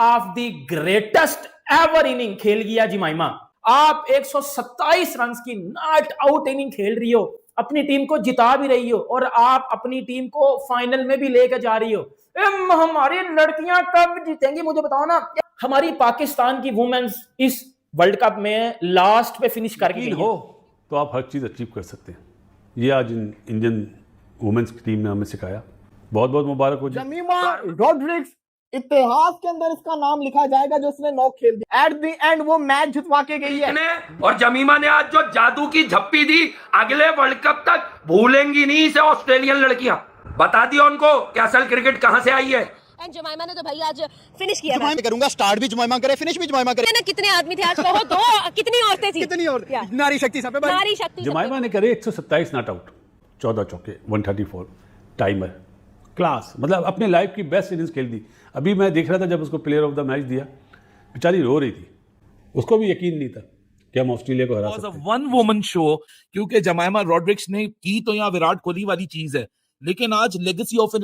Of the greatest ever inning खेल गया जिमाइमा। आप 127 रन की नॉट आउट इनिंग खेल रही हो, अपनी टीम को जिता भी रही हो और आप अपनी टीम को फाइनल में भी लेकर जा रही हो। हमारी लड़कियां कब जीतेंगी मुझे बताओ ना। हमारी पाकिस्तान की वुमेन्स इस वर्ल्ड कप में लास्ट पे फिनिश करके गई हो तो आप हर चीज़ अचीव कर सकते हैं। ये आज इंडियन वुमेन्स की टीम ने हमें सिखाया। बहुत बहुत मुबारक हो। जमीमा रॉड्रिक्स इतिहास के अंदर इसका नाम लिखा जाएगा जो उसने 9 खेल दिया। एट द एंड वो मैच जितवा के गई है। और जमीमा ने आज जो जादू की झप्पी दी, अगले वर्ल्ड कप तक भूलेंगी नहीं इसे ऑस्ट्रेलियन लड़कियां। बता दिया उनको कि असल क्रिकेट कहां से आई है। एंड जमाइमा ने तो भाई आज फिनिश किया। मैं करूंगा स्टार्ट भी जमाइमा करे, फिनिश भी जमाइमा करे। ना कितने आदमी थे आज कहो दो, कितनी औरतें थी, कितनी और नारी शक्ति सब पे भाई। नारी शक्ति जमाइमा ने करे 127 नॉट आउट, 14 चौके, 134 टाइमर, क्लास। मतलब अपने लाइफ की बेस्ट इनिंग्स खेल दी। अभी मैं देख रहा था जब उसको प्लेयर ऑफ द मैच दिया, बेचारी रो रही थी। उसको भी यकीन नहीं था कि हम ऑस्ट्रेलिया को हरा सकते हैं। वन वुमन शो, क्योंकि जमाइमा रॉड्रिक्स ने की तो यहाँ विराट कोहली वाली चीज है, लेकिन आज legacy of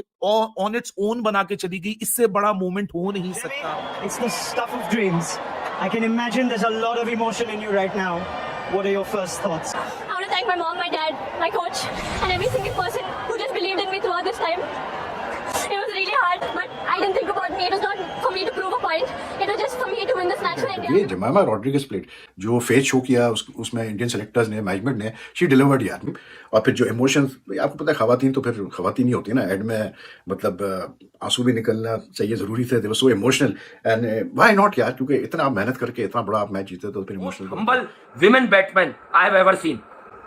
on its own बना के चली गई। इससे बड़ा मोमेंट हो नहीं सकता। It's the stuff of dreams. I can imagine there's a lot of emotion in you right now. What are your first thoughts? I want to thank my mom, my dad, my coach, and every single person who just believed in me throughout this time. It was really hard, but I didn't think about me. It was not for me to prove a point. It was just for me to win this match for India. ये जमाइमा Rodrigues plate जो face show किया उसमें Indian selectors ने, management ने, she delivered यार। और फिर जो इमोशंस, आपको पता है खवातीन तो फिर खवातीन ही होती है ना, एड में मतलब आंसू भी निकलना चाहिए, जरूरी थे। They were so emotional and why not यार, क्योंकि इतना आप मेहनत करके इतना बड़ा आप मैच जीते तो फिर emotional. Humble women batsman I have ever seen.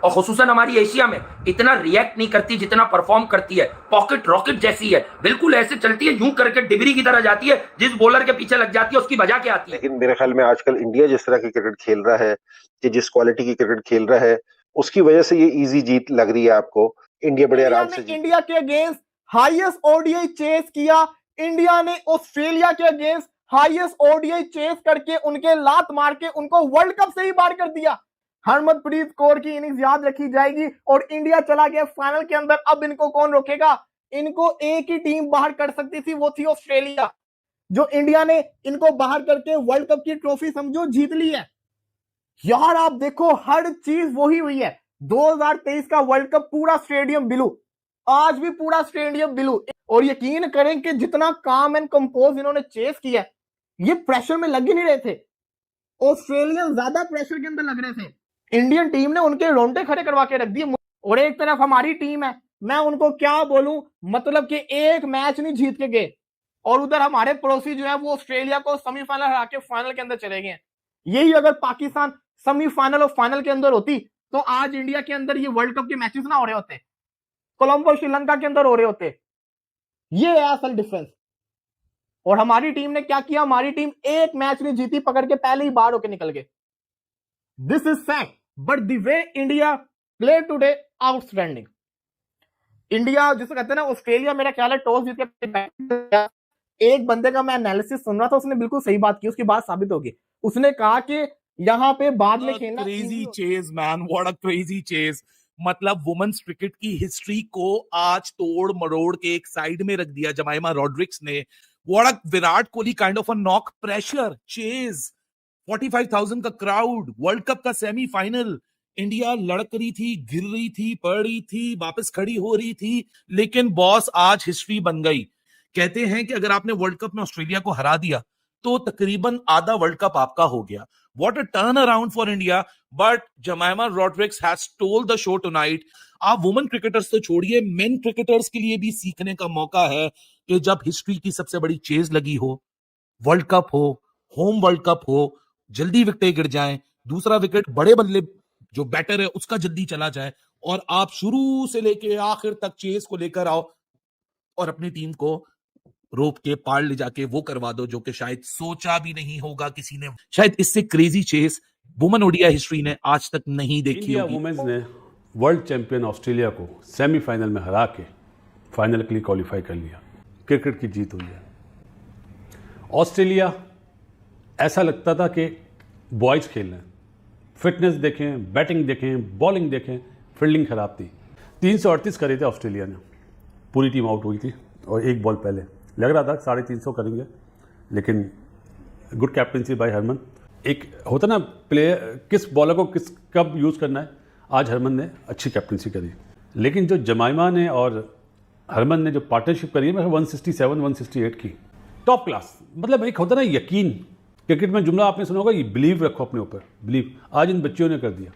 और खुसूसन हमारी एशिया में इतना रिएक्ट नहीं करती जितना परफॉर्म करती है। पॉकेट रॉकेट जैसी है, बिल्कुल ऐसे चलती है, यूं करके डिबरी की तरह जाती है। जिस बॉलर के पीछे लग जाती है उसकी वजह क्या आती है। लेकिन मेरे ख्याल में आजकल इंडिया जिस तरह की क्रिकेट खेल रहा है, कि जिस क्वालिटी की क्रिकेट खेल रहा है, उसकी वजह से ये इजी जीत लग रही है आपको। इंडिया बड़े आराम से इंडिया के अगेंस्ट हाईएस्ट ओडीआई चेस किया। इंडिया ने ऑस्ट्रेलिया के अगेंस्ट हाईएस्ट ओडीआई चेस करके उनके लात मार के उनको वर्ल्ड कप से ही बाहर कर दिया। हरमनप्रीत कौर की इनिंग्स याद रखी जाएगी और इंडिया चला गया फाइनल के अंदर। अब इनको कौन रोकेगा? इनको एक ही टीम बाहर कर सकती थी, वो थी ऑस्ट्रेलिया। जो इंडिया ने इनको बाहर करके वर्ल्ड कप की ट्रॉफी समझो जीत ली है। यार आप देखो हर चीज वही हुई है। 2023 का वर्ल्ड कप पूरा स्टेडियम ब्लू, आज भी पूरा स्टेडियम ब्लू। और यकीन करें कि जितना काम एंड कंपोज इन्होंने चेस किया, ये प्रेशर में लग ही नहीं रहे थे। ऑस्ट्रेलियन ज्यादा प्रेशर के अंदर लग रहे थे। इंडियन टीम ने उनके रोंटे खड़े करवा के रख दिए। और एक तरफ हमारी टीम है, मैं उनको क्या बोलूं, मतलब कि एक मैच नहीं जीत के गए। और उधर हमारे पड़ोसी जो है वो ऑस्ट्रेलिया को सेमीफाइनल हरा के फाइनल के अंदर चले गए। यही अगर पाकिस्तान सेमीफाइनल और फाइनल के अंदर होती तो आज इंडिया के अंदर ये वर्ल्ड कप के मैचेस ना हो रहे होते, कोलंबो श्रीलंका के अंदर हो रहे होते। ये है असल डिफरेंस। और हमारी टीम ने क्या किया? हमारी टीम एक मैच नहीं जीती, पकड़ के पहले ही बाहर होके निकल गए। This is fact. But the way India play today outstanding. India जिसे कहते हैं ना, ऑस्ट्रेलिया मेरा ख्याल है टॉस जीत के एक बंदे का मैं एनालिसिस सुन रहा था, उसने बिल्कुल सही बात की, उसकी बात साबित होगी। उसने कहा कि यहाँ पे बाद में खेलना crazy chase man, what a crazy chase. मतलब वुमेन्स क्रिकेट की हिस्ट्री को आज तोड़ मरोड़ के एक साइड में रख दिया जमाइमा रॉड्रिक्स ने। What a Virat Kohli kind of a knock pressure chase, 45,000 का क्राउड, वर्ल्ड कप का सेमीफाइनल। इंडिया लड़क रही थी, गिर रही थी, पड़ रही थी, वापस खड़ी हो रही थी, लेकिन बॉस आज हिस्ट्री बन गई। कहते हैं कि अगर आपने वर्ल्ड कप में ऑस्ट्रेलिया को हरा दिया तो तकरीबन आधा वर्ल्ड कप आपका हो गया। What a turn around for India. But Jemimah Rodrigues has stole the show tonight. आप वुमेन क्रिकेटर्स तो छोड़िए, मेन क्रिकेटर्स के लिए भी सीखने का मौका है कि जब हिस्ट्री की सबसे बड़ी चेज लगी हो, वर्ल्ड कप हो, होम वर्ल्ड कप हो, जल्दी विकेटें गिर जाएं, दूसरा विकेट बड़े बल्ले जो बैटर है उसका जल्दी चला जाए, और आप शुरू से लेके आखिर तक चेस को लेकर आओ और अपनी टीम को रोप के पार ले जाके वो करवा दो जो कि शायद सोचा भी नहीं होगा किसी ने। शायद इससे crazy chase women ODI history ने आज तक नहीं देखी होगी। वुमेन्स ने वर्ल्ड चैंपियन ऑस्ट्रेलिया को सेमीफाइनल में हरा के फाइनल के लिए क्वालिफाई कर लिया। क्रिकेट की जीत हुई है। ऑस्ट्रेलिया ऐसा लगता था कि बॉयज खेल रहे हैं। फिटनेस देखें, बैटिंग देखें, बॉलिंग देखें, फील्डिंग खराब थी। 338 करे थे ऑस्ट्रेलिया ने, पूरी टीम आउट हुई थी और एक बॉल पहले लग रहा था 350 करेंगे, लेकिन गुड कैप्टनसी बाय हरमन। एक होता ना प्लेयर किस बॉलर को किस कब यूज़ करना है, आज हरमन ने अच्छी कैप्टनसी करी। लेकिन जो जमाइमा ने और हरमन ने जो पार्टनरशिप करी है, मैं 167 168 की, टॉप क्लास। मतलब एक होता ना यकीन, क्रिकेट में जुमला आपने सुना होगा, ये बिलीव रखो अपने ऊपर, बिलीव। आज इन बच्चियों ने कर दिया।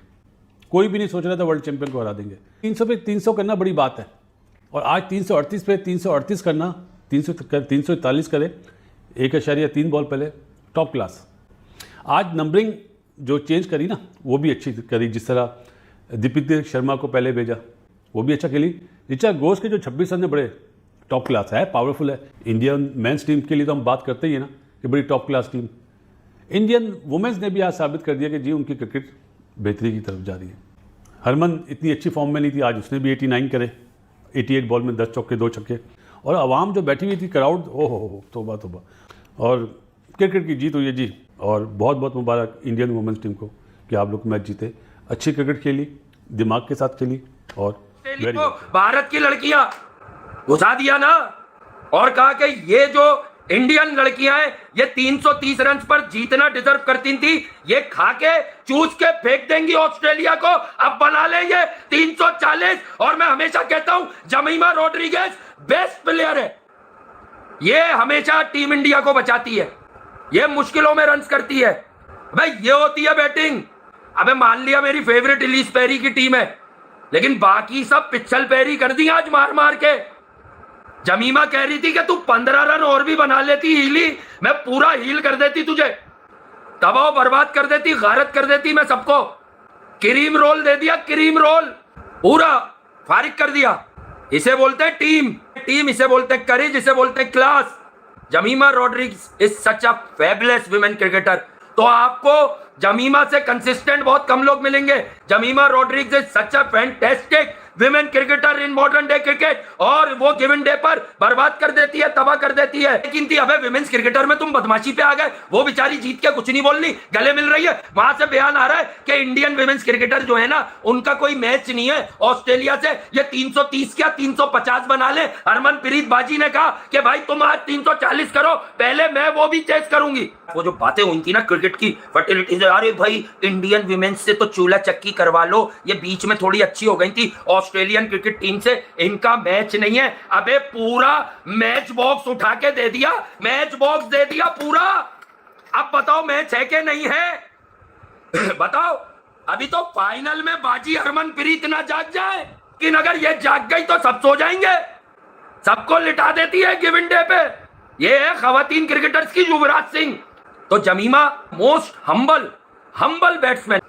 कोई भी नहीं सोच रहा था वर्ल्ड चैंपियन को हरा देंगे। 300 पे 300 करना बड़ी बात है, और आज 338 पे 338 करना, 341 करे 1.3 बॉल पहले, टॉप क्लास। आज नंबरिंग जो चेंज करी ना, वो भी अच्छी करी। जिस तरह दीपिका शर्मा को पहले भेजा, वो भी अच्छा खेली। ऋचा घोष के जो 26 रन है, बड़े टॉप क्लास है, पावरफुल है। इंडियन मेंस टीम के लिए तो हम बात करते ही है ना कि बड़ी top class team. Indian women's ने भी आज साबित कर दिया कि जी उनकी क्रिकेट बेहतरी की तरफ जा रही है। हरमन इतनी अच्छी फॉर्म में नहीं थी, आज उसने भी 89 करे, 88 बॉल में 10 चौके 2 छक्के। और आवाम जो बैठी हुई थी, क्राउड, ओ हो तोबा तोबा। और क्रिकेट की जीत हुई है जी, और बहुत बहुत मुबारक इंडियन वुमेन्स टीम को कि आप लोग मैच जीते। अच्छी क्रिकेट खेली, दिमाग के साथ खेली, और भारत की लड़कियां घुसा दिया ना, और कहा कि ये जो इंडियन लड़कियां हैं ये 330 रन पर जीतना डिजर्व करती थी, ये खा के चूस के फेंक देंगी ऑस्ट्रेलिया को। अब बना ले ये 340। और मैं हमेशा कहता हूं जमीमा रोड्रिगेज बेस्ट प्लेयर है, ये हमेशा टीम इंडिया को बचाती है, ये मुश्किलों में रन्स करती है। भाई ये होती है बैटिंग। अबे मान लिया मेरी फेवरेट इलीस पेरी की टीम है, लेकिन बाकी सब पिछल पेरी कर दी आज मार मार के। जमीमा कह रही थी कि तू 15 रन और भी बना लेती हीली, मैं पूरा हील कर देती तुझे, तबाह बर्बाद कर देती, गारत कर देती मैं सबको। क्रीम रोल दे दिया, क्रीम रोल पूरा फारिग कर दिया। इसे बोलते हैं टीम, इसे बोलते हैं करेज, इसे बोलते हैं class. Jemimah Rodrigues is such a fabulous women cricketer. तो आपको जमीमा से कंसिस्टेंट बहुत कम लोग मिलेंगे। Jemimah Rodrigues is such a fantastic women cricketer in modern day cricket, और वो गिवन डे पर बर्बाद कर देती है, तबाह कर देती है। लेकिन थी अबे विमेन्स क्रिकेटर में तुम बदमाशी पे आ गए, वो बेचारी जीत के कुछ नहीं बोलनी, गले मिल रही है। वहां से बयान आ रहा है कि इंडियन विमेन्स क्रिकेटर जो है ना, उनका कोई मैच नहीं है ऑस्ट्रेलिया से, ये 330 क्या 350 बना ले। हरमनप्रीत बाजी ने कहा कि भाई तुम आज 340 करो, पहले मैं वो भी चेस करूंगी। वो जो बातें हुई थी ना क्रिकेट की फर्टिलिटी से, अरे भाई इंडियन विमेन्स से तो चूल्हा चक्की करवा लो, ये बीच में थोड़ी अच्छी हो गई थी ऑस्ट्रेलियन क्रिकेट टीम से, इनका मैच नहीं है। अबे पूरा मैच बॉक्स उठा के दे दिया, मैच बॉक्स दे दिया पूरा। अब बताओ मैच है कि नहीं है बताओ। अभी तो फाइनल में बाजी हरमनप्रीत ना जाग जाए, लेकिन अगर ये जाग गई तो सब सो जाएंगे, सबको लिटा देती है गिवन डे पे। ये है खवातीन क्रिकेटर्स की युवराज सिंह। तो जमीमा मोस्ट हम्बल बैट्समैन।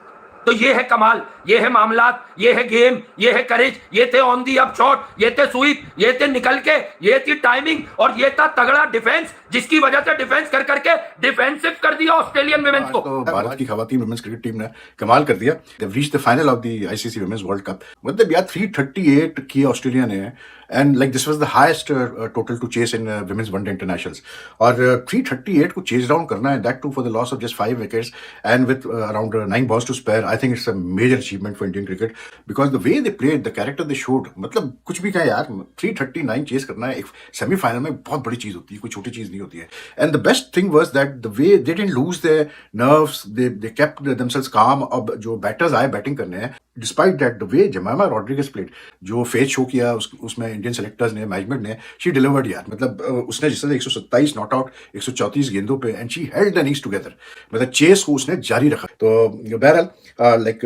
तो ये है कमाल, ये है मामलात, ये है गेम, ये है करेज, ये थे ऑन दी अप शॉट, ये थे स्वीप, ये थे निकल के, ये थी टाइमिंग, और ये था तगड़ा डिफेंस, जिसकी वजह से डिफेंस कर करके डिफेंसिव कर दिया ऑस्ट्रेलियन विमेन्स को। तो भारत की खवातीन वुमेन्स क्रिकेट टीम ने कमाल कर दिया। They have reached the final of the ICC women's world cup. मतलब यार 338 किया ऑस्ट्रेलिया ने, and like this was the highest total to chase in women's one day internationals. और 338 को चेज डाउन करना है, that too for the loss of just 5 wickets and with around 9 balls to spare. I think it's a major achievement for Indian cricket, because the way they played, the character they showed, मतलब कुछ भी कहें यार, 339 chess करना है एक semifinal में बहुत बड़ी चीज होती है, कोई छोटी चीज नहीं होती है। And the best thing was that the way they didn't lose their nerves, they kept themselves काम। अब जो बैटर्स आए बैटिंग करने हैं, despite that the way जमीमा Rodriguez played, जो फेस शो किया उसमें इंडियन सेलेक्टर्स ने, मैनेजमेंट ने, शी डिलीवर्ड यार। मतलब उसने जिस तरह 127 नॉट आउट 134 गेंदों पे, and she held the innings together, मतलब चेस को उसने जारी रखा। तो बहरहाल like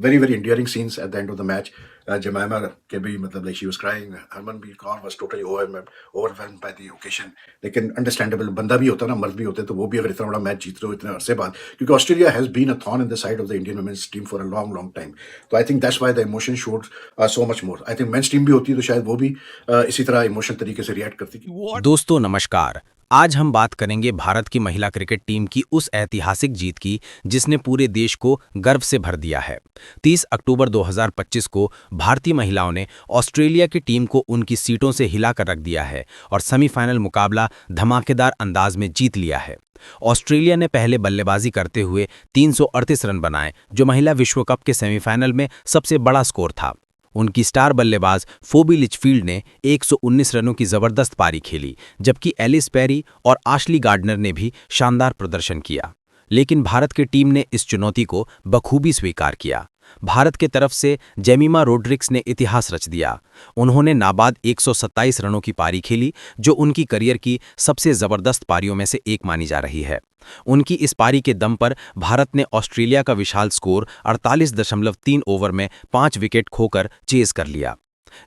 very very endearing scenes at the end of the match. जमीमा के भी मतलब like she was crying, Harmanpreet Kaur was totally overwhelmed by the occasion. लेकिन अंडरस्टैंडेबल, बंदा भी होता ना, मर्द भी होते, तो वो भी अगर इतना बड़ा मैच जीत रहे हो इतने अरसे बाद, क्योंकि Australia has been a thorn in the side of the Indian women's team for a long time. तो I think that's why the emotion showed so much more. I think men's team भी होती तो शायद वो भी इसी तरह emotional तरीके से रिएक्ट करती। दोस्तों नमस्कार, आज हम बात करेंगे भारत की महिला क्रिकेट टीम की उस ऐतिहासिक जीत की जिसने पूरे देश को गर्व से भर दिया है। 30 अक्टूबर 2025 को भारतीय महिलाओं ने ऑस्ट्रेलिया की टीम को उनकी सीटों से हिलाकर रख दिया है और सेमीफाइनल मुकाबला धमाकेदार अंदाज में जीत लिया है। ऑस्ट्रेलिया ने पहले बल्लेबाजी करते हुए 338 रन बनाए, जो महिला विश्व कप के सेमीफाइनल में सबसे बड़ा स्कोर था। उनकी स्टार बल्लेबाज फोबी लिचफील्ड ने 119 रनों की जबरदस्त पारी खेली, जबकि एलिस पेरी और आशली गार्डनर ने भी शानदार प्रदर्शन किया। लेकिन भारत की टीम ने इस चुनौती को बखूबी स्वीकार किया। भारत के तरफ से जेमिमा रोड्रिक्स ने इतिहास रच दिया। उन्होंने नाबाद 127 रनों की पारी खेली, जो उनकी करियर की सबसे जबरदस्त पारियों में से एक मानी जा रही है। उनकी इस पारी के दम पर भारत ने ऑस्ट्रेलिया का विशाल स्कोर 48.3 ओवर में 5 विकेट खोकर चेज कर लिया।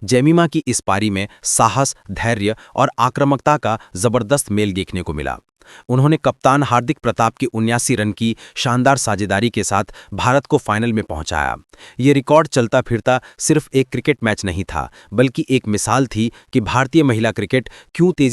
जेमिमा की इस पारी में साहस, धैर्य और आक्रामकता का जबरदस्त मेल देखने को मिला। उन्होंने कप्तान हार्दिक प्रताप की 79 रन की शानदार साझेदारी के साथ भारत को फाइनल में पहुंचाया। ये रिकॉर्ड चलता फिरता सिर्फ एक क्रिकेट मैच नहीं था, बल्कि एक मिसाल थी कि भारतीय महिला क्रिकेट क्यों तेजी